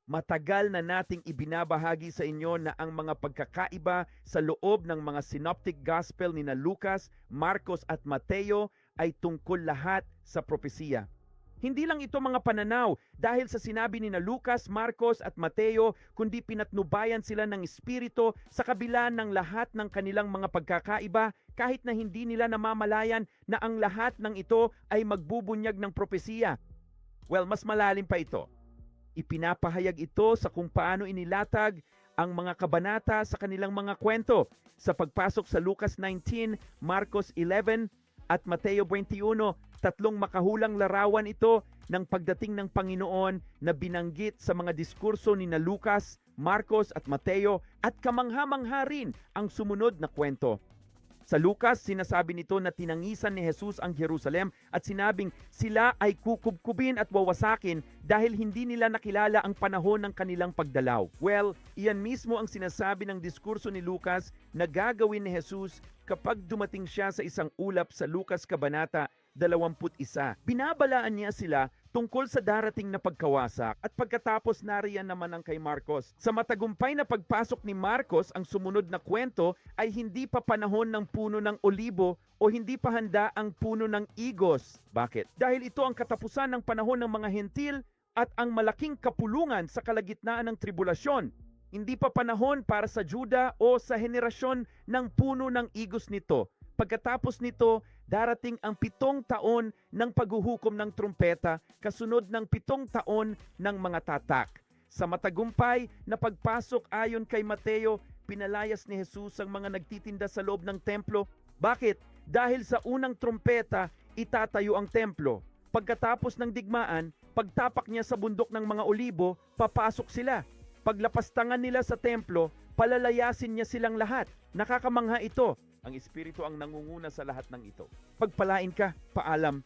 Matagal na nating ibinabahagi sa inyo na ang mga pagkakaiba sa loob ng mga synoptic gospel ni na Lucas, Marcos at Mateo ay tungkol lahat sa propesiya. Hindi lang ito mga pananaw dahil sa sinabi ni na Lucas, Marcos at Mateo, kundi pinatnubayan sila ng Espiritu sa kabila ng lahat ng kanilang mga pagkakaiba kahit na hindi nila namamalayan na ang lahat ng ito ay magbubunyag ng propesiya. Well, mas malalim pa ito. Ipinapahayag ito sa kung paano inilatag ang mga kabanata sa kanilang mga kwento. Sa pagpasok sa Lucas 19, Marcos 11 at Mateo 21, tatlong makahulang larawan ito ng pagdating ng Panginoon na binanggit sa mga diskurso ni na Lucas, Marcos at Mateo at kamangha-mangha rin ang sumunod na kwento. Sa Lucas, sinasabi nito na tinangisan ni Jesus ang Jerusalem at sinabing sila ay kukubkubin at wawasakin dahil hindi nila nakilala ang panahon ng kanilang pagdalaw. Well, iyan mismo ang sinasabi ng diskurso ni Lucas na gagawin ni Jesus kapag dumating siya sa isang ulap sa Lucas Kabanata 21. Binabalaan niya sila tungkol sa darating na pagkawasak at pagkatapos nariyan naman ang kay Marcos. Sa matagumpay na pagpasok ni Marcos, ang sumunod na kwento ay hindi pa panahon ng puno ng olibo o hindi pa handa ang puno ng igos. Bakit? Dahil ito ang katapusan ng panahon ng mga hentil at ang malaking kapulungan sa kalagitnaan ng tribulasyon. Hindi pa panahon para sa Juda o sa henerasyon ng puno ng igos nito. Pagkatapos nito, darating ang 7 taon ng paghuhukom ng trumpeta, kasunod ng 7 taon ng mga tatak. Sa matagumpay na pagpasok ayon kay Mateo, pinalayas ni Jesus ang mga nagtitinda sa loob ng templo. Bakit? Dahil sa unang trumpeta, itatayo ang templo. Pagkatapos ng digmaan, pagtapak niya sa bundok ng mga olibo, papasok sila. Paglapastangan nila sa templo, palalayasin niya silang lahat. Nakakamangha ito. Ang Espiritu ang nangunguna sa lahat ng ito. Pagpalain ka, paalam,